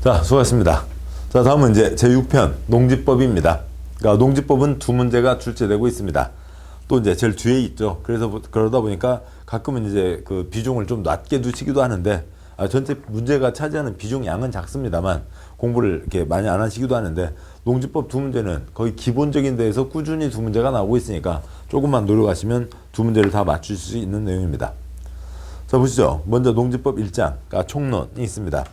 자, 수고하셨습니다. 자, 다음은 이제 제6편 농지법입니다. 그러니까 농지법은 두 문제가 출제되고 있습니다. 또 이제 제일 뒤에 있죠. 그래서 그러다 보니까 가끔은 이제 그 비중을 좀 낮게 두시기도 하는데, 전체 문제가 차지하는 비중 양은 작습니다만 공부를 이렇게 많이 안 하시기도 하는데, 농지법 두 문제는 거의 기본적인 데에서 꾸준히 두 문제가 나오고 있으니까 조금만 노력하시면 두 문제를 다 맞출 수 있는 내용입니다. 자, 보시죠. 먼저 농지법 1장, 그러니까 총론이 있습니다.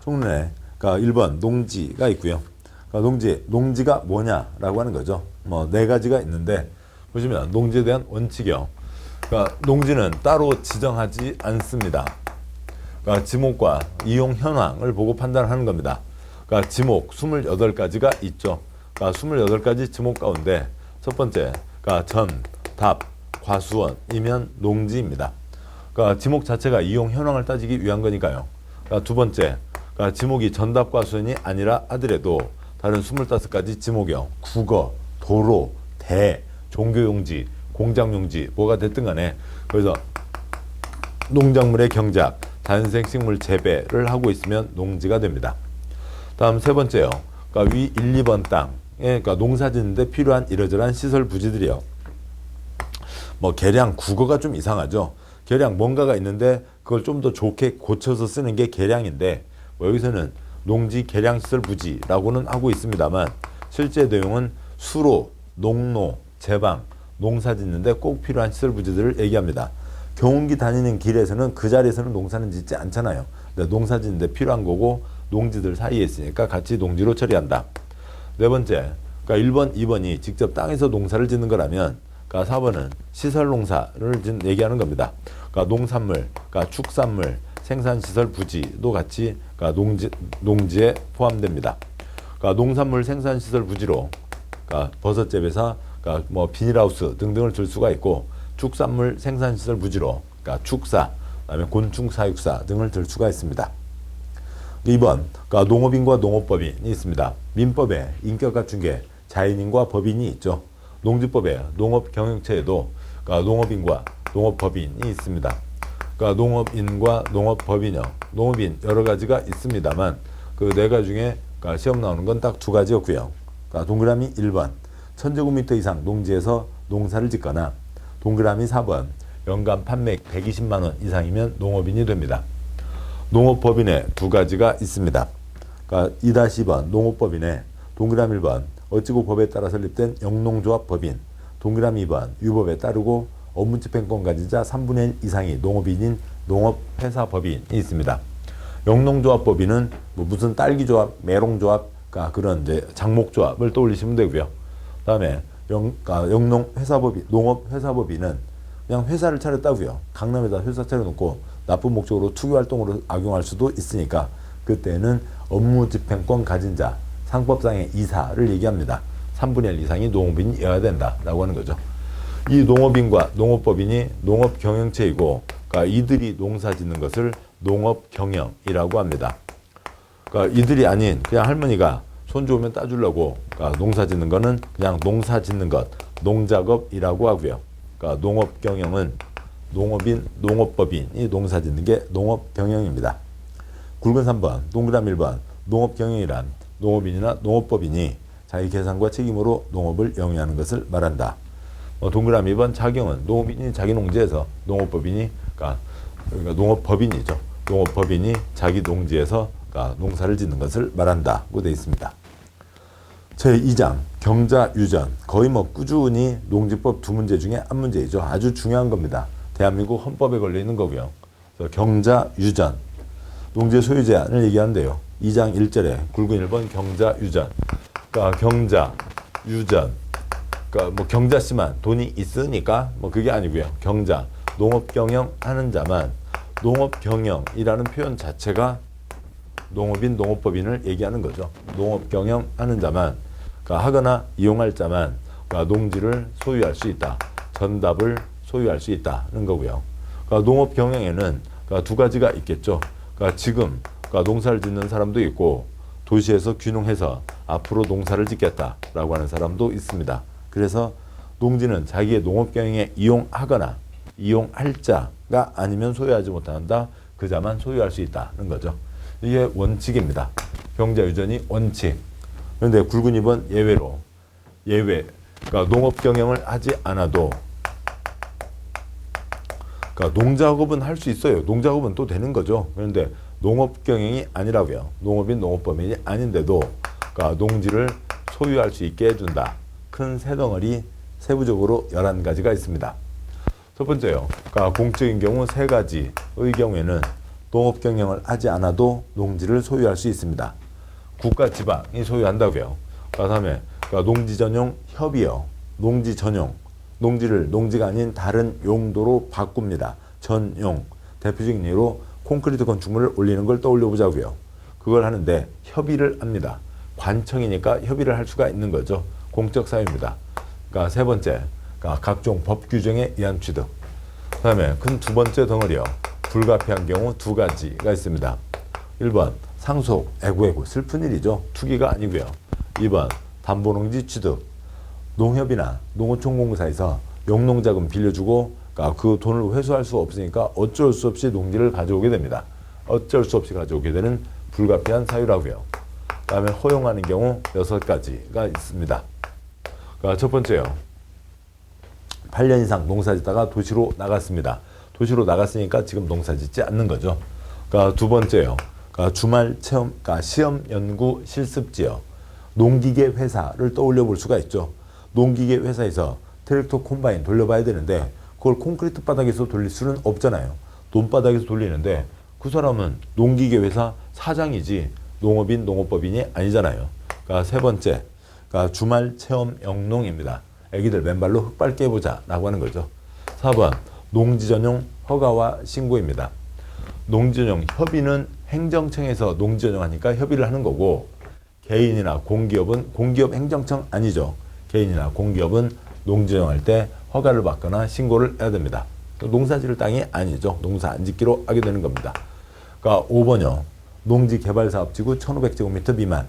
총론에 그러니까 1번 농지가 있고요. 그러니까 농지가 뭐냐라고 하는 거죠. 뭐 네 가지가 있는데, 보시면 농지에 대한 원칙이요. 그러니까 농지는 따로 지정하지 않습니다. 그러니까 지목과 이용 현황을 보고 판단하는 겁니다. 그러니까 지목 28가지가 있죠. 그러니까 28가지 지목 가운데 첫 번째, 그러니까 전, 답, 과수원이면 농지입니다. 그러니까 지목 자체가 이용 현황을 따지기 위한 거니까요. 그러니까 두 번째, 그러니까 지목이 전답 과수원이 아니라 하더라도 다른 25가지 지목이요. 국어, 도로, 대, 종교용지, 공장용지 뭐가 됐든 간에 그래서 농작물의 경작, 자연생식물 재배를 하고 있으면 농지가 됩니다. 다음 세 번째요. 그러니까 위 1, 2번 땅에 그러니까 농사 짓는데 필요한 이러저러한 시설 부지들이요. 뭐 계량 국어가 좀 이상하죠. 계량 뭔가가 있는데 그걸 좀 더 좋게 고쳐서 쓰는 게 계량인데, 뭐 여기서는 농지 계량 시설 부지라고는 하고 있습니다만 실제 내용은 수로, 농로, 제방, 농사 짓는데 꼭 필요한 시설 부지들을 얘기합니다. 경운기 다니는 길에서는 그 자리에서는 농사는 짓지 않잖아요. 근데 농사 짓는데 필요한 거고 농지들 사이에 있으니까 같이 농지로 처리한다. 네 번째, 그러니까 1번, 2번이 직접 땅에서 농사를 짓는 거라면, 그러니까 4번은 시설 농사를 얘기하는 겁니다. 그러니까 농산물, 그러니까 축산물, 생산시설 부지도 같이 그러니까 농지에 포함됩니다. 그러니까 농산물 생산시설 부지로 그러니까 버섯 재배사, 그러니까 뭐 비닐하우스 등등을 들 수가 있고, 축산물 생산시설 부지로 그러니까 축사, 그다음에 곤충 사육사 등을 들 수가 있습니다. 2번, 그러니까 농업인과 농업법인이 있습니다. 민법에 인격 갖춘 게 자연인과 법인이 있죠. 농지법에 농업경영체에도 그러니까 농업인과 농업법인이 있습니다. 그러니까 농업인과 농업법인이요. 농업인 여러 가지가 있습니다만 그 네 가지 중에 그러니까 시험 나오는 건 딱 두 가지였고요. 그러니까 동그라미 1번, 1000제곱미터 이상 농지에서 농사를 짓거나, 동그라미 4번, 연간 판매액 120만 원 이상이면 농업인이 됩니다. 농업법인에 두 가지가 있습니다. 그러니까 2-2번 농업법인에 동그라미 1번, 어찌고 법에 따라 설립된 영농조합법인, 동그라미 2번, 유법에 따르고 업무집행권 가진 자 3분의 1 이상이 농업인인 농업회사법인이 있습니다. 영농조합법인은 뭐 무슨 딸기조합, 메롱조합, 그러니까 그런 이제 장목조합을 떠올리시면 되고요. 그다음에 영농회사법인, 농업회사법인은 그냥 회사를 차렸다고요. 강남에다 회사 차려놓고 나쁜 목적으로 투기활동으로 악용할 수도 있으니까 그때는 업무집행권 가진 자, 상법상의 이사를 얘기합니다. 3분의 1 이상이 농업인이어야 된다라고 하는 거죠. 이 농업인과 농업법인이 농업경영체이고, 그러니까 이들이 농사 짓는 것을 농업경영이라고 합니다. 그러니까 이들이 아닌 그냥 할머니가 손주 오면 따주려고 그러니까 농사 짓는 거는 그냥 농사 짓는 것, 농작업이라고 하고요. 그러니까 농업경영은 농업인, 농업법인이 농사 짓는 게 농업경영입니다. 굵은 3번, 동그라미 1번, 농업경영이란 농업인이나 농업법인이 자기 계산과 책임으로 농업을 영위하는 것을 말한다. 동그라미 2번, 자경은 농업인이 자기 농지에서, 농업법인이 그러니까 농업법인이죠. 농업법인이 자기 농지에서 그러니까 농사를 짓는 것을 말한다고 되어 있습니다. 제2장 경자유전, 거의 뭐 꾸준히 농지법 두 문제 중에 한 문제이죠. 아주 중요한 겁니다. 대한민국 헌법에 걸려 있는 거고요. 그래서 경자유전, 농지 소유 제한을 얘기하는데요. 2장 1절에 굵은 1번 경자유전, 그러니까 경자유전, 그러니까 뭐 경자씨만 돈이 있으니까 뭐 그게 아니고요. 경자, 농업경영 하는 자만, 농업경영이라는 표현 자체가 농업인, 농업법인을 얘기하는 거죠. 농업경영 하는 자만, 그러니까 하거나 이용할 자만 그러니까 농지를 소유할 수 있다. 전답을 소유할 수 있다는 거고요. 그러니까 농업경영에는 그러니까 두 가지가 있겠죠. 그러니까 지금 그러니까 농사를 짓는 사람도 있고, 도시에서 귀농해서 앞으로 농사를 짓겠다라고 하는 사람도 있습니다. 그래서 농지는 자기의 농업경영에 이용하거나 이용할 자가 아니면 소유하지 못한다. 그 자만 소유할 수 있다는 거죠. 이게 원칙입니다. 병자 유전이 원칙. 그런데 굵은 2번 예외로. 예외. 그러니까 농업 경영을 하지 않아도, 그러니까 농작업은 할 수 있어요. 농작업은 또 되는 거죠. 그런데 농업 경영이 아니라고요. 농업인 농업법인이 아닌데도 그러니까 농지를 소유할 수 있게 해준다. 큰 세 덩어리 세부적으로 11가지가 있습니다. 첫 번째요. 그러니까 공적인 경우 3가지의 경우에는 농업 경영을 하지 않아도 농지를 소유할 수 있습니다. 국가 지방이 소유한다고요. 그다음에 그러니까 농지 전용 협의요. 농지 전용. 농지를 농지가 아닌 다른 용도로 바꿉니다. 전용. 대표적인 예로 콘크리트 건축물을 올리는 걸 떠올려 보자고요. 그걸 하는데 협의를 합니다. 관청이니까 협의를 할 수가 있는 거죠. 공적 사유입니다. 그러니까 세 번째, 그러니까 각종 법 규정에 의한 취득. 그다음에 큰 두 번째 덩어리요. 불가피한 경우 2가지가 있습니다. 1번 상속, 애구 슬픈 일이죠. 투기가 아니고요. 2번 담보농지 취득. 농협이나 농어촌공사에서 용농자금 빌려주고 그러니까 그 돈을 회수할 수 없으니까 어쩔 수 없이 농지를 가져오게 됩니다. 어쩔 수 없이 가져오게 되는 불가피한 사유라고요. 그다음에 허용하는 경우 6가지가 있습니다. 그러니까 첫 번째요. 8년 이상 농사 짓다가 도시로 나갔습니다. 도시로 나갔으니까 지금 농사 짓지 않는 거죠. 그러니까 두 번째요. 그러니까 주말 체험, 그러니까 시험 연구 실습지요. 농기계 회사를 떠올려 볼 수가 있죠. 농기계 회사에서 트랙터 콤바인 돌려봐야 되는데 그걸 콘크리트 바닥에서 돌릴 수는 없잖아요. 논바닥에서 돌리는데 그 사람은 농기계 회사 사장이지 농업인 농업법인이 아니잖아요. 그러니까 세 번째, 그러니까 주말 체험 영농입니다. 애기들 맨발로 흙 밟게 해보자 라고 하는 거죠. 4번 농지 전용 허가와 신고입니다. 농지 전용 협의는 행정청에서 농지 전용하니까 협의를 하는 거고, 개인이나 공기업은 공기업 행정청 아니죠. 개인이나 공기업은 농지 전용할 때 허가를 받거나 신고를 해야 됩니다. 농사 지을 땅이 아니죠. 농사 안 짓기로 하게 되는 겁니다. 그러니까 5번요. 농지개발사업지구 1500제곱미터 미만.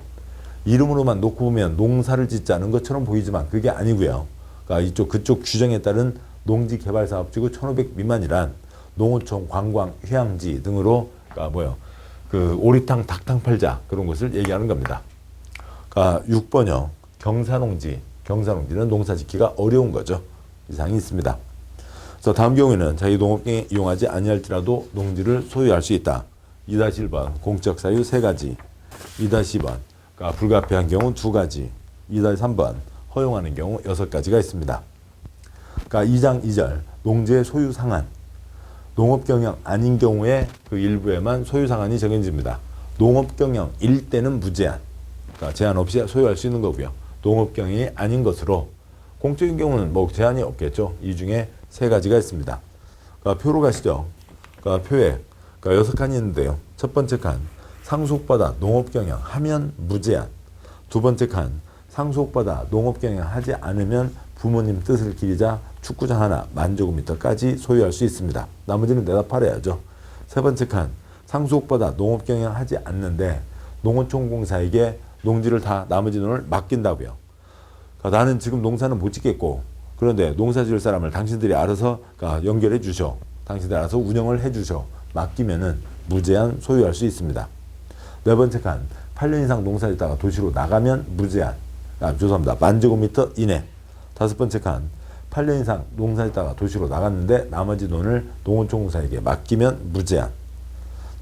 이름으로만 놓고 보면 농사를 짓지 않은 것처럼 보이지만 그게 아니고요. 그러니까 그쪽 규정에 따른 농지개발사업지구 1500 미만이란 농어촌, 관광, 휴양지 등으로 그러니까 그 오리탕, 닭탕 팔자 그런 것을 얘기하는 겁니다. 그러니까 6번요. 경사농지. 경사농지는 농사 짓기가 어려운 거죠. 이상이 있습니다. 그래서 다음 경우에는 자기 농업경에 이용하지 아니할지라도 농지를 소유할 수 있다. 2-1번 공적 사유 3가지. 2-2번 그러니까 불가피한 경우 2가지. 2-3번 허용하는 경우 6가지가 있습니다. 그러니까 2장 2절 농지의 소유 상한. 농업경영 아닌 경우에 그 일부에만 소유 상한이 정해집니다. 농업경영일 때는 무제한. 그러니까 제한 없이 소유할 수 있는 거고요. 농업경영이 아닌 것으로 공적인 경우는 제한이 없겠죠. 이 중에 3가지가 있습니다. 그러니까 표로 가시죠. 그러니까 표에 그러니까 6칸이 있는데요. 첫 번째 칸 상속받아 농업경영 하면 무제한. 두 번째 칸 상속받아 농업경영 하지 않으면 부모님 뜻을 기리자 축구장 하나 10,000제곱미터까지 소유할 수 있습니다. 나머지는 대답하래야죠. 세 번째 칸 상속받아 농업경영 하지 않는데 농어촌공사에게 농지를 다 나머지 돈을 맡긴다고요. 그러니까 나는 지금 농사는 못 짓겠고 그런데 농사 지을 사람을 당신들이 알아서 그러니까 연결해 주셔. 당신들이 알아서 운영을 해 주셔. 맡기면은 무제한 소유할 수 있습니다. 네 번째 칸 8년 이상 농사 짓다가 도시로 나가면 무제한. 죄송합니다. 10,000제곱미터 이내. 다섯 번째 칸 8년 이상 농사 짓다가 도시로 나갔는데 나머지 돈을 농어촌공사에게 맡기면 무제한.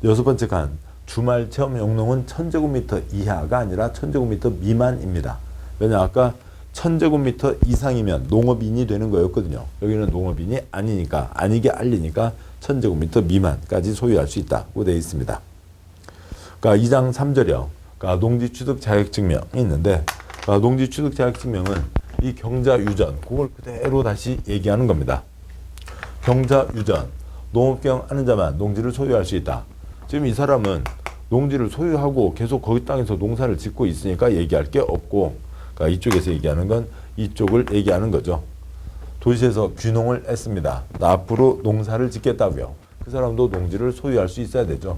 여섯 번째 칸 주말 체험 영농은 1,000제곱미터 이하가 아니라 1,000제곱미터 미만입니다. 왜냐 아까 1,000제곱미터 이상이면 농업인이 되는 거였거든요. 여기는 농업인이 아니니까 아니게 알리니까 1,000제곱미터 미만까지 소유할 수 있다고 되어 있습니다. 그러니까 2장 3절이요. 그러니까 농지 취득 자격증명이 있는데 그러니까 농지 취득 자격증명은 이 경자 유전 그걸 그대로 다시 얘기하는 겁니다. 경자 유전 농업경 하는 자만 농지를 소유할 수 있다. 지금 이 사람은 농지를 소유하고 계속 거기 땅에서 농사를 짓고 있으니까 얘기할 게 없고 그러니까 이쪽에서 얘기하는 건 이쪽을 얘기하는 거죠. 도시에서 귀농을 했습니다. 나 앞으로 농사를 짓겠다고요. 그 사람도 농지를 소유할 수 있어야 되죠.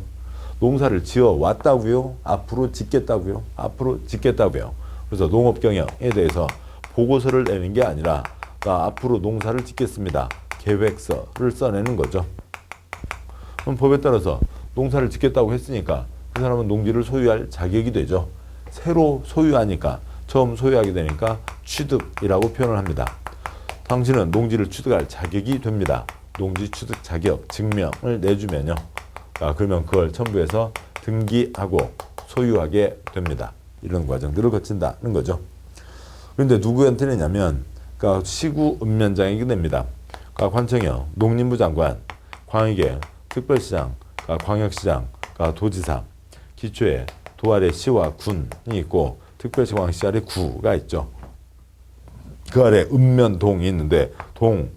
농사를 지어 왔다고요. 앞으로 짓겠다고요. 앞으로 짓겠다고요. 그래서 농업경영에 대해서 보고서를 내는 게 아니라 나 앞으로 농사를 짓겠습니다. 계획서를 써내는 거죠. 그럼 법에 따라서 농사를 짓겠다고 했으니까 그 사람은 농지를 소유할 자격이 되죠. 새로 소유하니까, 처음 소유하게 되니까 취득이라고 표현을 합니다. 당신은 농지를 취득할 자격이 됩니다. 농지 취득 자격 증명을 내주면요. 그러면 그걸 첨부해서 등기하고 소유하게 됩니다. 이런 과정들을 거친다는 거죠. 그런데 누구한테 내냐면 시구 읍면장에게 냅니다. 관청이요, 농림부 장관, 광역의 특별시장, 광역시장, 도지사, 기초에 도 아래 시와 군이 있고 특별시 광역시 아래 구가 있죠. 그 아래 읍면동이 있는데 동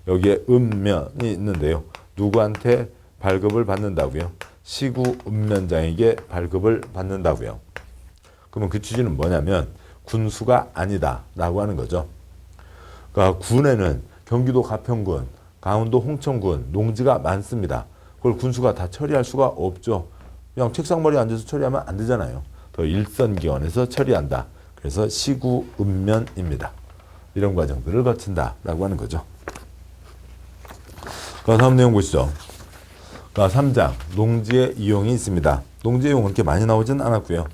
여기에 읍면이 있는데요. 누구한테 발급을 받는다고요? 시구 읍면장에게 발급을 받는다고요. 그러면 그 취지는 뭐냐면 군수가 아니다 라고 하는 거죠. 그러니까 군에는 경기도 가평군, 강원도 홍천군 농지가 많습니다. 그걸 군수가 다 처리할 수가 없죠. 그냥 책상머리에 앉아서 처리하면 안 되잖아요. 더 일선기관에서 처리한다. 그래서 시구 읍면입니다. 이런 과정들을 거친다라고 하는 거죠. 다음 내용 보시죠. 3장 농지의 이용이 있습니다. 농지의 이용은 그렇게 많이 나오진 않았고요.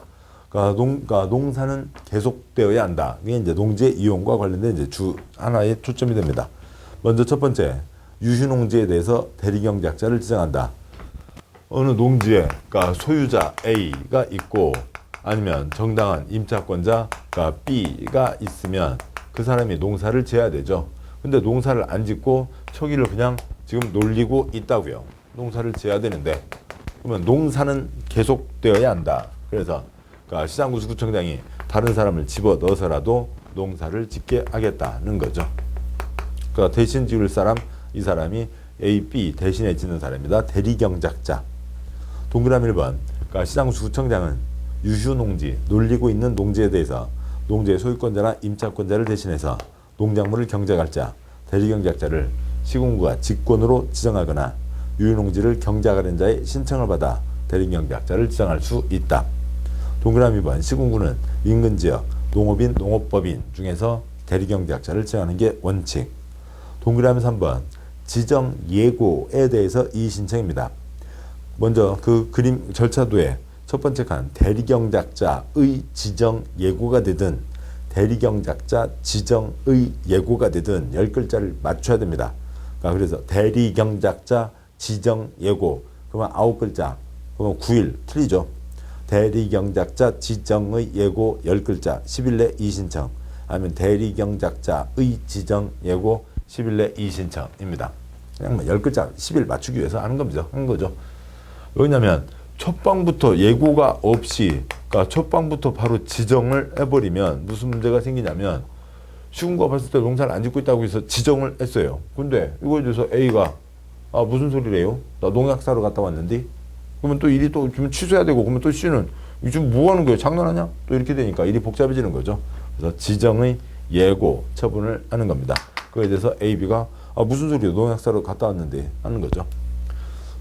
농사는 계속되어야 한다. 이게 이제 농지의 이용과 관련된 이제 주 하나의 초점이 됩니다. 먼저 첫 번째, 유휴농지에 대해서 대리경작자를 지정한다. 어느 농지에 소유자 A가 있고 아니면 정당한 임차권자 B가 있으면 그 사람이 농사를 지어야 되죠. 근데 농사를 안 짓고 초기를 그냥 지금 놀리고 있다고요. 농사를 지어야 되는데 그러면 농사는 계속되어야 한다. 그래서 시장군수구청장이 다른 사람을 집어넣어서라도 농사를 짓게 하겠다는 거죠. 대신 지을 사람, 이 사람이 A, B 대신에 짓는 사람입니다. 대리경작자. 동그라미 1번. 시장군수구청장은 유휴농지, 놀리고 있는 농지에 대해서 농지의 소유권자나 임차권자를 대신해서 농작물을 경작할 자, 대리경작자를 시군구가 직권으로 지정하거나 유휴농지를 경작하는 자의 신청을 받아 대리경작자를 지정할 수 있다. 동그라미 2번. 시군구는 인근지역, 농업인, 농업법인 중에서 대리경작자를 지정하는 게 원칙. 동그라미 3번. 지정 예고에 대해서 이의신청입니다. 먼저 그 그림 절차도에 첫 번째 칸 대리경작자의 지정 예고가 되든 대리경작자 지정의 예고가 되든 10글자를 맞춰야 됩니다. 그래서 대리경작자 지정 예고 그러면 9글자 그러면 9일 틀리죠. 대리경작자 지정의 예고 10글자 10일 내 이의신청 아니면 대리경작자의 지정 예고 10일 내 이의신청입니다. 그냥 10글자 10일 맞추기 위해서 하는 거죠. 왜냐하면 첫 방부터 예고가 없이 첫 방부터 바로 지정을 해버리면 무슨 문제가 생기냐면 시군구가 봤을 때 농사를 안 짓고 있다고 해서 지정을 했어요. 근데 이거에 대해서 A가 무슨 소리래요? 나 농약 사러 갔다 왔는데 그러면 또 일이 또 좀 취소해야 되고 그러면 또 C는 지금 뭐 하는 거예요? 장난하냐? 또 이렇게 되니까 일이 복잡해지는 거죠. 그래서 지정의 예고 처분을 하는 겁니다. 그거에 대해서 A, B가 무슨 소리예요? 농약 사러 갔다 왔는데 하는 거죠.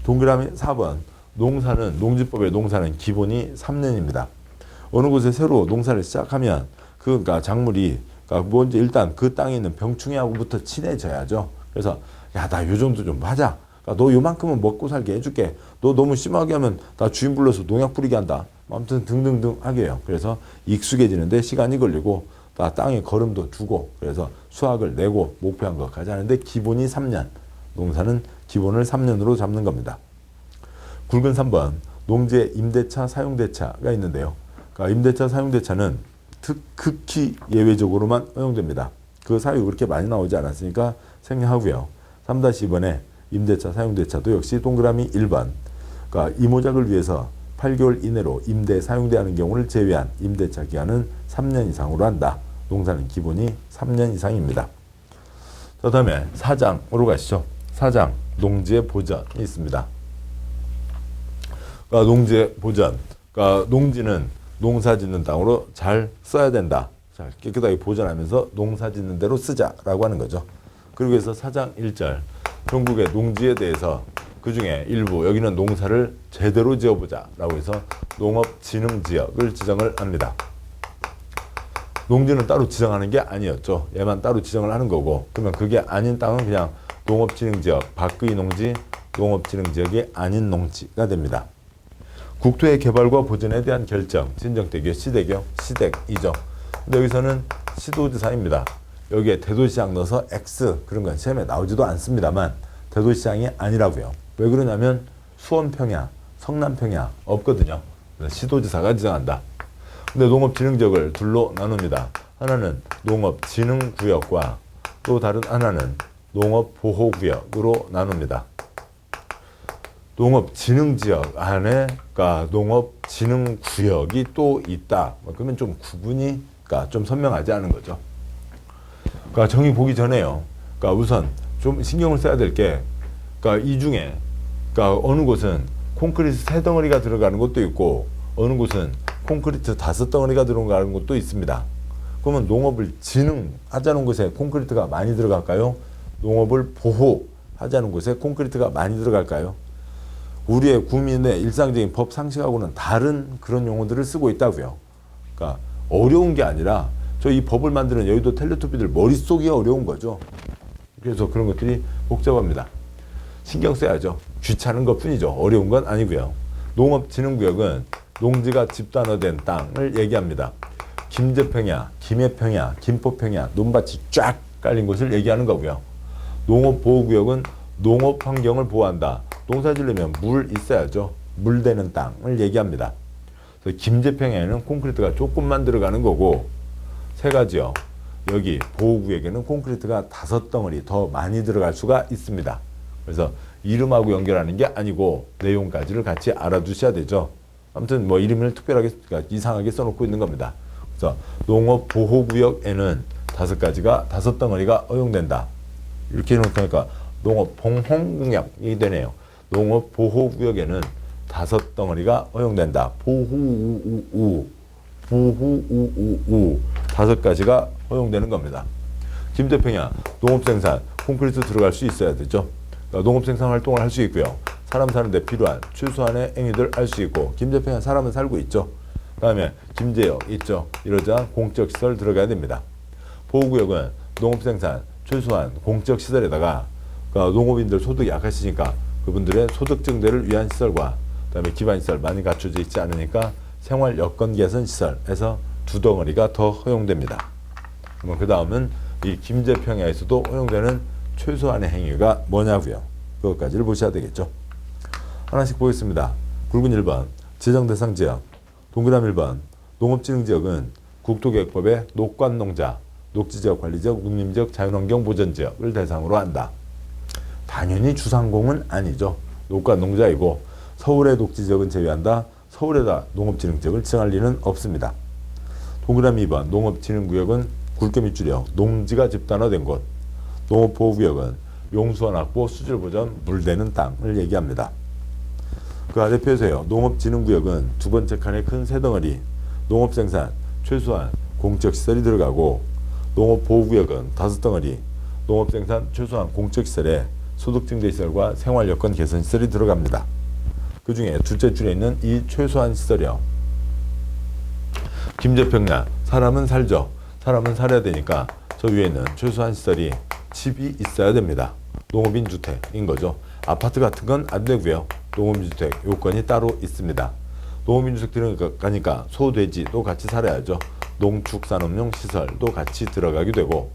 동그라미 4번. 농지법의 농사는 기본이 3년입니다. 어느 곳에 새로 농사를 시작하면 작물이 먼저 일단 그 땅에 있는 병충해하고부터 친해져야죠. 그래서 야, 나 요 정도 좀 하자. 너 요만큼은 먹고 살게 해줄게. 너 너무 심하게 하면 나 주인 불러서 농약 뿌리게 한다. 아무튼 등등등 하게 해요. 그래서 익숙해지는데 시간이 걸리고 땅에 거름도 두고 그래서 수확을 내고 목표한 것까지 하는데 기본이 3년. 농사는 기본을 3년으로 잡는 겁니다. 굵은 3번. 농지에 임대차, 사용대차가 있는데요. 임대차, 사용대차는 극히 예외적으로만 허용됩니다. 그 사유 그렇게 많이 나오지 않았으니까 생략하고요. 3-2번에 임대차, 사용대차도 역시 동그라미 1번. 이모작을 위해서 8개월 이내로 임대, 사용대하는 경우를 제외한 임대차 기간은 3년 이상으로 한다. 농사는 기본이 3년 이상입니다. 그 다음에 4장으로 가시죠. 4장, 농지의 보전이 있습니다. 농지의 보전. 농지는 농사 짓는 땅으로 잘 써야 된다. 자, 깨끗하게 보존하면서 농사 짓는 대로 쓰자라고 하는 거죠. 그리고 해서 4장 1절. 전국의 농지에 대해서 그 중에 일부 여기는 농사를 제대로 지어보자 라고 해서 농업진흥지역을 지정을 합니다. 농지는 따로 지정하는 게 아니었죠. 얘만 따로 지정을 하는 거고 그러면 그게 아닌 땅은 그냥 농업진흥지역, 밖의 농지, 농업진흥지역이 아닌 농지가 됩니다. 국토의 개발과 보존에 대한 결정, 진정되기요, 시대기요, 시댁이죠. 근데 여기서는 시도지사입니다. 여기에 대도시장 넣어서 X 그런 건 시험에 나오지도 않습니다만 대도시장이 아니라고요. 왜 그러냐면 수원평야, 성남평야 없거든요. 그래서 시도지사가 지정한다. 근데 농업진흥지역을 둘로 나눕니다. 하나는 농업진흥구역과 또 다른 하나는 농업보호구역으로 나눕니다. 농업진흥지역 안에 그러니까 농업진흥구역이 또 있다. 그러면 좀 구분이 그러니까 좀 선명하지 않은 거죠. 그러니까 정의 보기 전에요. 그러니까 우선 좀 신경을 써야 될 게 그러니까 이 중에 그러니까 어느 곳은 콘크리트 3덩어리가 들어가는 곳도 있고 어느 곳은 콘크리트 5덩어리가 들어가는 곳도 있습니다. 그러면 농업을 진흥하자는 곳에 콘크리트가 많이 들어갈까요? 농업을 보호하자는 곳에 콘크리트가 많이 들어갈까요? 우리의 국민의 일상적인 법 상식하고는 다른 그런 용어들을 쓰고 있다고요. 그러니까 어려운 게 아니라 저 이 법을 만드는 여의도 텔레토비들 머릿속이 어려운 거죠. 그래서 그런 것들이 복잡합니다. 신경 써야죠. 귀찮은 것 뿐이죠. 어려운 건 아니고요. 농업진흥구역은 농지가 집단화된 땅을 얘기합니다. 김제평야, 김해평야, 김포평야, 논밭이 쫙 깔린 곳을 얘기하는 거고요. 농업보호구역은 농업환경을 보호한다. 농사 지으려면 물 있어야죠. 물 되는 땅을 얘기합니다. 그래서 김제평야에는 콘크리트가 조금만 들어가는 거고 세 가지요. 여기 보호구역에는 콘크리트가 5덩어리 더 많이 들어갈 수가 있습니다. 그래서 이름하고 연결하는 게 아니고 내용까지를 같이 알아두셔야 되죠. 아무튼 뭐 이름을 특별하게 그러니까 이상하게 써놓고 있는 겁니다. 그래서 농업보호구역에는 5가지가 5덩어리가 허용된다. 이렇게 해놓으니까 농업봉홍공약이 되네요. 농업보호구역에는 5덩어리가 허용된다. 보후우우우 5가지가 허용되는 겁니다. 김제평야 농업생산 콘크리트 들어갈 수 있어야 되죠. 농업생산 활동을 할 수 있고요. 사람 사는데 필요한 최소한의 행위들 할 수 있고 김제평야 사람은 살고 있죠. 그 다음에 김제역 있죠. 이러자 공적시설 들어가야 됩니다. 보호구역은 농업생산 최소한 공적시설에다가 그러니까 농업인들 소득이 약하시니까 그분들의 소득 증대를 위한 시설과 그 다음에 기반시설 많이 갖춰져 있지 않으니까 생활 여건 개선 시설에서 2덩어리가 더 허용됩니다. 그러면 그 다음은 이 김제평야에서도 허용되는 최소한의 행위가 뭐냐고요. 그것까지를 보셔야 되겠죠. 하나씩 보겠습니다. 굵은 1번 지정대상 지역, 동그란 1번 농업진흥지역은 국토계획법의 녹관농자, 녹지지역 관리지역, 농림지역 자연환경 보전지역을 대상으로 한다. 당연히 주상공은 아니죠. 녹관농자이고 서울의 녹지지역은 제외한다. 서울에다 농업진흥지역을 지정할 리는 없습니다. 동그라미 2번 농업진흥구역은 굵게 밑줄여 농지가 집단화된 곳, 농업보호구역은 용수원 확보, 수질보전, 물되는 땅을 얘기합니다. 그 아래 표에서요. 농업진흥구역은 두 번째 칸의 큰 3덩어리, 농업생산, 최소한 공적시설이 들어가고 농업보호구역은 5덩어리, 농업생산, 최소한 공적시설에 소득증대시설과 생활여건 개선시설이 들어갑니다. 그 중에 둘째 줄에 있는 이 최소한 시설이요. 김제평야 사람은 살죠. 사람은 살아야 되니까 저 위에 있는 최소한 시설이 집이 있어야 됩니다. 농업인 주택인 거죠. 아파트 같은 건 안 되고요. 농업인 주택 요건이 따로 있습니다. 농업인 주택 들어가니까 소, 돼지도 같이 살아야죠. 농축산업용 시설도 같이 들어가게 되고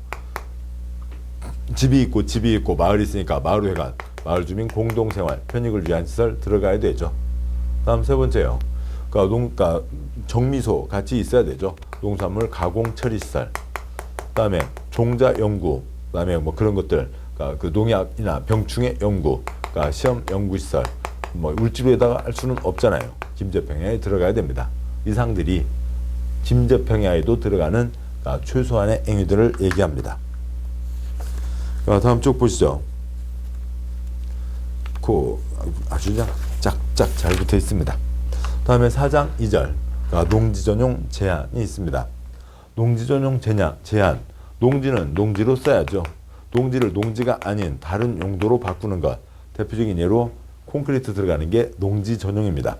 집이 있고 마을이 있으니까 마을회관, 마을주민 공동생활, 편익을 위한 시설 들어가야 되죠. 다음 세 번째요. 그러니까 정미소 같이 있어야 되죠. 농산물 가공 처리 시설. 그다음에 종자 연구, 그다음에 뭐 그런 것들, 그러니까 그 농약이나 병충해 연구, 그러니까 시험 연구 시설. 뭐 울지로에다가 할 수는 없잖아요. 김제평야에 들어가야 됩니다. 이 사항들이 김제평야에도 들어가는 그러니까 최소한의 행위들을 얘기합니다. 다음 쪽 보시죠. 아주 그냥 짝짝 잘 붙어 있습니다. 다음에 4장 2절 농지전용 제한이 있습니다. 농지전용 제한, 농지는 농지로 써야죠. 농지를 농지가 아닌 다른 용도로 바꾸는 것, 대표적인 예로 콘크리트 들어가는 게 농지전용입니다.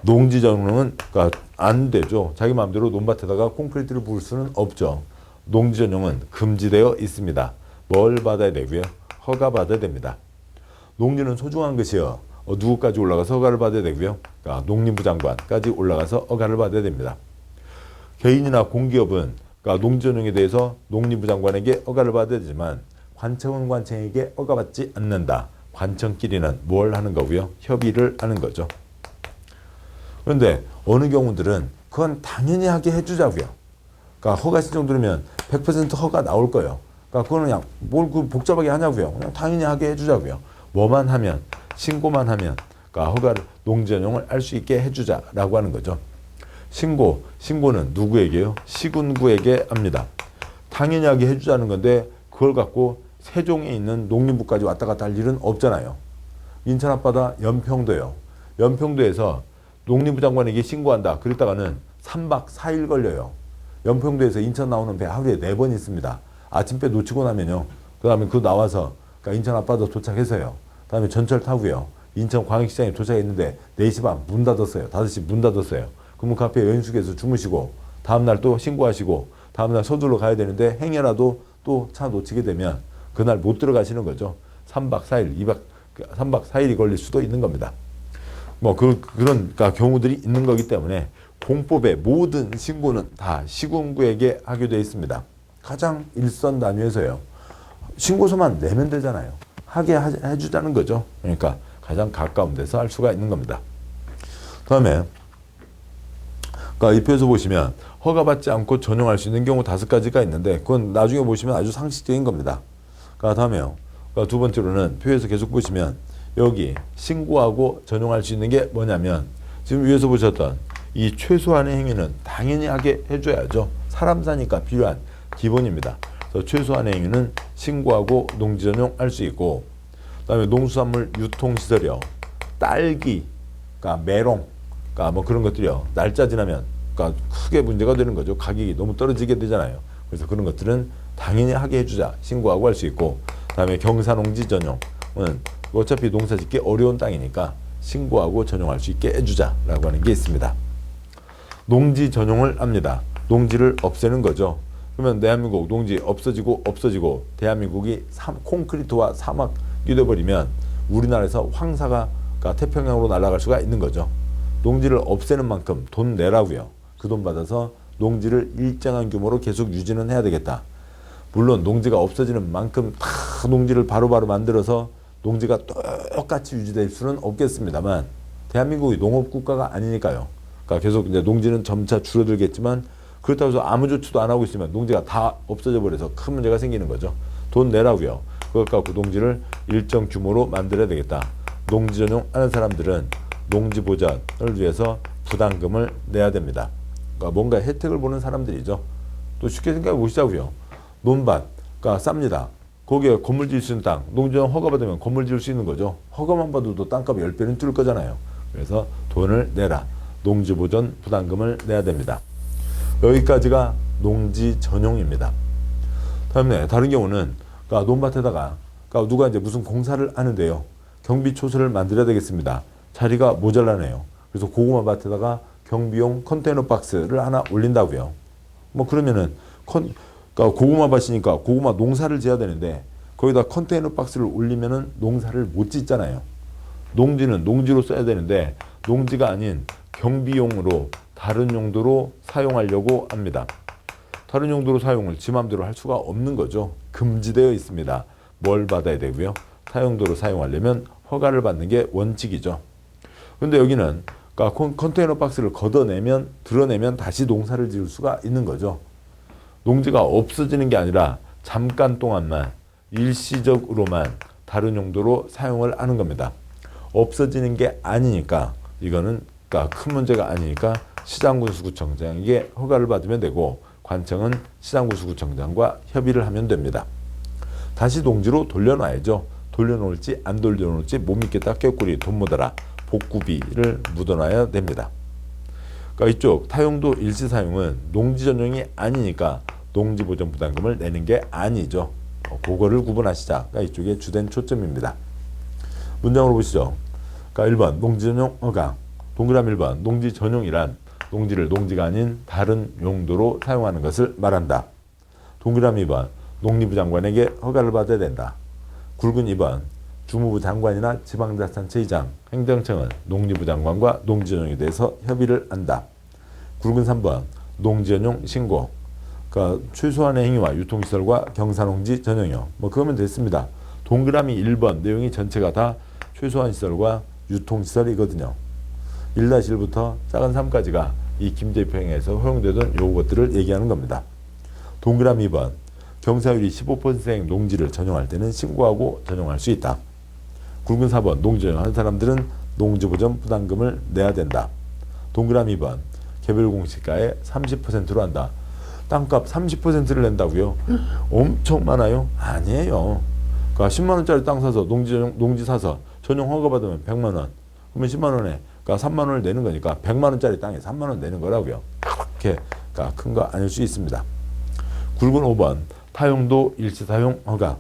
농지전용은 그러니까 안 되죠. 자기 마음대로 논밭에다가 콘크리트를 부을 수는 없죠. 농지전용은 금지되어 있습니다. 뭘 받아야 되고요? 허가 받아야 됩니다. 농지는 소중한 것이요. 누구까지 올라가서 허가를 받아야 되고요. 그러니까 농림부 장관까지 올라가서 허가를 받아야 됩니다. 개인이나 공기업은 그러니까 농지 전용에 대해서 농림부 장관에게 허가를 받아야 되지만 관청은 관청에게 허가받지 않는다. 관청끼리는 뭘 하는 거고요? 협의를 하는 거죠. 그런데 어느 경우들은 그건 당연히 하게 해주자고요. 그러니까 허가 신청 들으면 100% 허가 나올 거예요. 그러니까 그거는 그냥 뭘 그 복잡하게 하냐고요. 그냥 당연히 하게 해주자고요. 뭐만 하면, 신고만 하면, 그러니까 허가를 농지 전용을 할 수 있게 해주자라고 하는 거죠. 신고는 누구에게요? 시군구에게 합니다. 당연히 하게 해주자는 건데 그걸 갖고 세종에 있는 농림부까지 왔다 갔다 할 일은 없잖아요. 인천 앞바다 연평도요. 연평도에서 농림부 장관에게 신고한다. 그랬다가는 3박 4일 걸려요. 연평도에서 인천 나오는 배 하루에 4번 있습니다. 아침배 놓치고 나면요. 그 다음에 그 나와서 그러니까 인천 앞바다 도착해서요. 그 다음에 전철 타고요. 인천 광역시장에 도착했는데 4시 반 문 닫았어요. 5시 문 닫았어요. 그러면 그 앞에 연숙에서 주무시고 다음날 또 신고하시고 다음날 서둘러 가야 되는데 행여라도 또 차 놓치게 되면 그날 못 들어가시는 거죠. 3박 4일, 3박 4일이 걸릴 수도 있는 겁니다. 뭐 그런 그러니까 경우들이 있는 거기 때문에 공법의 모든 신고는 다 시군구에게 하게 되어 있습니다. 가장 일선단위에서요. 신고서만 내면 되잖아요. 하게 해주자는 거죠. 그러니까 가장 가까운 데서 할 수가 있는 겁니다. 다음에 그러니까 이 표에서 보시면 허가받지 않고 전용할 수 있는 경우 5가지가 있는데 그건 나중에 보시면 아주 상식적인 겁니다. 그러니까 다음에요. 그러니까 두 번째로는 표에서 계속 보시면 여기 신고하고 전용할 수 있는 게 뭐냐면 지금 위에서 보셨던 이 최소한의 행위는 당연히 하게 해줘야죠. 사람 사니까 필요한 기본입니다. 그래서 최소한의 행위는 신고하고 농지 전용할 수 있고 그다음에 농수산물 유통시설이요. 딸기, 그러니까 메롱, 그러니까 뭐 그런 것들이요. 날짜 지나면 그러니까 크게 문제가 되는 거죠. 가격이 너무 떨어지게 되잖아요. 그래서 그런 것들은 당연히 하게 해주자. 신고하고 할 수 있고 그다음에 경사농지 전용은 어차피 농사 짓기 어려운 땅이니까 신고하고 전용할 수 있게 해주자라고 하는 게 있습니다. 농지 전용을 합니다. 농지를 없애는 거죠. 그러면 대한민국 농지 없어지고 대한민국이 콘크리트와 사막이 되어버리면 우리나라에서 황사가 태평양으로 날아갈 수가 있는 거죠. 농지를 없애는 만큼 돈 내라고요. 그 돈 받아서 농지를 일정한 규모로 계속 유지는 해야 되겠다. 물론 농지가 없어지는 만큼 다 농지를 바로바로 만들어서 농지가 똑같이 유지될 수는 없겠습니다만 대한민국이 농업국가가 아니니까요. 그러니까 계속 이제 농지는 점차 줄어들겠지만 그렇다고 해서 아무 조치도 안 하고 있으면 농지가 다 없어져 버려서 큰 문제가 생기는 거죠. 돈 내라고요. 그걸 갖고 농지를 일정 규모로 만들어야 되겠다. 농지 전용 하는 사람들은 농지 보전을 위해서 부담금을 내야 됩니다. 그러니까 뭔가 혜택을 보는 사람들이죠. 또 쉽게 생각해 보시자고요. 논밭, 그러니까 쌉니다. 거기에 건물 지을 수 있는 땅, 농지 전용 허가 받으면 건물 지을 수 있는 거죠. 허가만 받아도 땅값이 10배는 뛸 거잖아요. 그래서 돈을 내라. 농지 보전 부담금을 내야 됩니다. 여기까지가 농지 전용입니다. 다음에 다른 경우는 그러니까 논밭에다가 그러니까 누가 이제 무슨 공사를 하는데요. 경비초소를 만들어야 되겠습니다. 자리가 모자라네요. 그래서 고구마 밭에다가 경비용 컨테이너 박스를 하나 올린다고요. 뭐 그러면은 그러니까 고구마 밭이니까 고구마 농사를 지어야 되는데 거기다 컨테이너 박스를 올리면은 농사를 못 짓잖아요. 농지는 농지로 써야 되는데 농지가 아닌 경비용으로 다른 용도로 사용하려고 합니다. 다른 용도로 사용을 지 맘대로 할 수가 없는 거죠. 금지되어 있습니다. 뭘 받아야 되고요. 사용도로 사용하려면 허가를 받는 게 원칙이죠. 근데 여기는 그러니까 컨테이너 박스를 걷어내면 드러내면 다시 농사를 지을 수가 있는 거죠. 농지가 없어지는 게 아니라 잠깐 동안만 일시적으로만 다른 용도로 사용을 하는 겁니다. 없어지는 게 아니니까 이거는 그러니까 큰 문제가 아니니까 시장군수구청장에게 허가를 받으면 되고 관청은 시장군수구청장과 협의를 하면 됩니다. 다시 농지로 돌려놔야죠. 돌려놓을지 안 돌려놓을지 못 믿겠다. 꾀꼬리 돈 묻어라. 복구비를 묻어놔야 됩니다. 그러니까 이쪽 타용도 일시사용은 농지 전용이 아니니까 농지보전 부담금을 내는 게 아니죠. 그거를 구분하시자가 이쪽에 주된 초점입니다. 문장으로 보시죠. 그러니까 1번 농지 전용 허가. 동그라미 1번 농지 전용이란 농지를 농지가 아닌 다른 용도로 사용하는 것을 말한다. 동그라미 2번 농림부 장관에게 허가를 받아야 된다. 굵은 2번 주무부 장관이나 지방자치단체의장, 행정청은 농림부 장관과 농지 전용에 대해서 협의를 한다. 굵은 3번 농지 전용 신고. 그러니까 최소한의 행위와 유통시설과 경사농지 전용이요. 뭐 그거면 됐습니다. 동그라미 1번 내용이 전체가 다 최소한 시설과 유통시설이거든요. 1-1부터 작은 3까지가 이 김제표행에서 허용되던 요것들을 얘기하는 겁니다. 동그라미 2번 경사율이 15%인 농지를 전용할 때는 신고하고 전용할 수 있다. 굵은 4번 농지 전용하는 사람들은 농지보전 부담금을 내야 된다. 동그라미 2번 개별 공시가의 30%로 한다. 땅값 30%를 낸다고요? 엄청 많아요? 아니에요. 그러니까 10만원짜리 땅 사서 농지 사서 전용 허가 받으면 100만원. 그러면 10만원에 그러니까 3만원을 내는 거니까 100만원짜리 땅에 3만원 내는 거라고요. 이렇게 그러니까 큰 거 아닐 수 있습니다. 굵은 5번 타용도 일시사용 허가.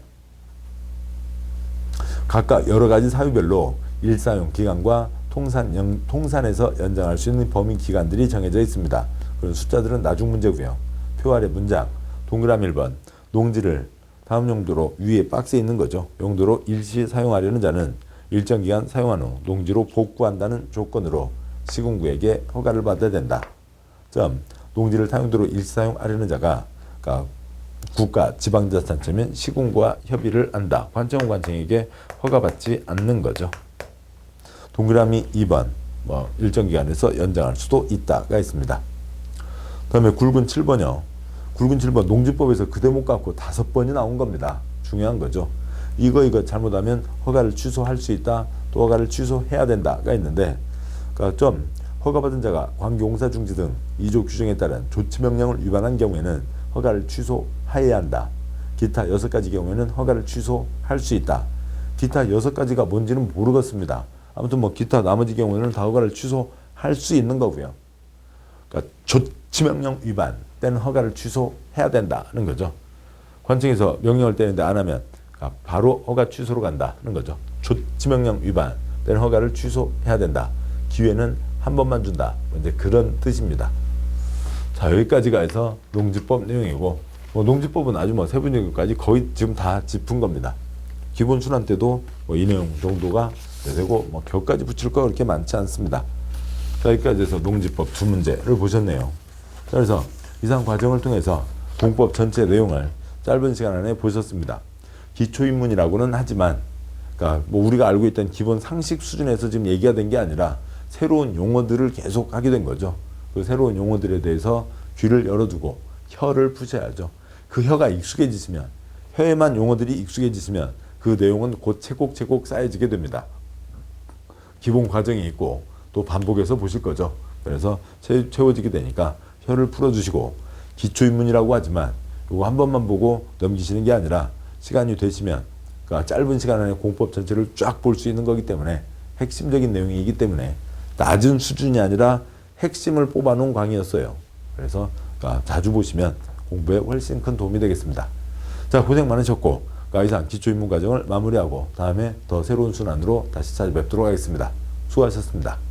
각각 여러 가지 사유별로 일사용 기간과 통산에서 연장할 수 있는 범위 기간들이 정해져 있습니다. 그런 숫자들은 나중 문제고요. 표 아래 문장 동그라미 1번 농지를 다음 용도로 위에 박스에 있는 거죠. 용도로 일시 사용하려는 자는 일정 기간 사용한 후 농지로 복구한다는 조건으로 시군구에게 허가를 받아야 된다. 점 농지를 타용도로 일시 사용하려는 자가 그러니까 국가, 지방자치단체면 시군구와 협의를 한다. 관청은 관청에게 허가받지 않는 거죠. 동그라미 2번 뭐 일정 기간에서 연장할 수도 있다가 있습니다. 다음에 굵은 7번이요. 굵은 7번 농지법에서 그 대목 갖고 5번이 나온 겁니다. 중요한 거죠. 이거 잘못하면 허가를 취소할 수 있다. 또 허가를 취소해야 된다가 있는데 그러니까 좀 허가받은 자가 관계공사 중지 등 2조 규정에 따른 조치명령을 위반한 경우에는 허가를 취소해야 한다. 기타 6가지 경우에는 허가를 취소할 수 있다. 기타 6가지가 뭔지는 모르겠습니다. 아무튼 뭐 기타 나머지 경우에는 다 허가를 취소할 수 있는 거고요. 그러니까 조치명령 위반 때는 허가를 취소해야 된다는 거죠. 관청에서 명령을 떼는데 안 하면 바로 허가 취소로 간다는 거죠. 조치명령 위반 때는 허가를 취소해야 된다. 기회는 한 번만 준다. 이제 그런 뜻입니다. 자, 여기까지가 해서 농지법 내용이고 뭐 농지법은 아주 뭐 세부적인까지 거의 지금 다 짚은 겁니다. 기본 순환 때도 뭐 이 내용 정도가 되고 뭐 격까지 붙일 거 그렇게 많지 않습니다. 자, 여기까지 해서 농지법 두 문제를 보셨네요. 자, 그래서 이상 과정을 통해서 공법 전체 내용을 짧은 시간 안에 보셨습니다. 기초입문이라고는 하지만 그러니까 뭐 우리가 알고 있던 기본 상식 수준에서 지금 얘기가 된 게 아니라 새로운 용어들을 계속 하게 된 거죠. 그 새로운 용어들에 대해서 귀를 열어두고 혀를 푸셔야죠. 그 혀가 익숙해지시면 혀에만 용어들이 익숙해지시면 그 내용은 곧 채곡채곡 쌓여지게 됩니다. 기본 과정이 있고 또 반복해서 보실 거죠. 그래서 채워지게 되니까 혀를 풀어주시고 기초입문이라고 하지만 이거 한 번만 보고 넘기시는 게 아니라 시간이 되시면 그러니까 짧은 시간 안에 공법 전체를 쫙 볼 수 있는 거기 때문에 핵심적인 내용이기 때문에 낮은 수준이 아니라 핵심을 뽑아놓은 강의였어요. 그래서 그러니까 자주 보시면 공부에 훨씬 큰 도움이 되겠습니다. 자, 고생 많으셨고 이상 기초입문 과정을 마무리하고 다음에 더 새로운 순환으로 다시 찾아뵙도록 하겠습니다. 수고하셨습니다.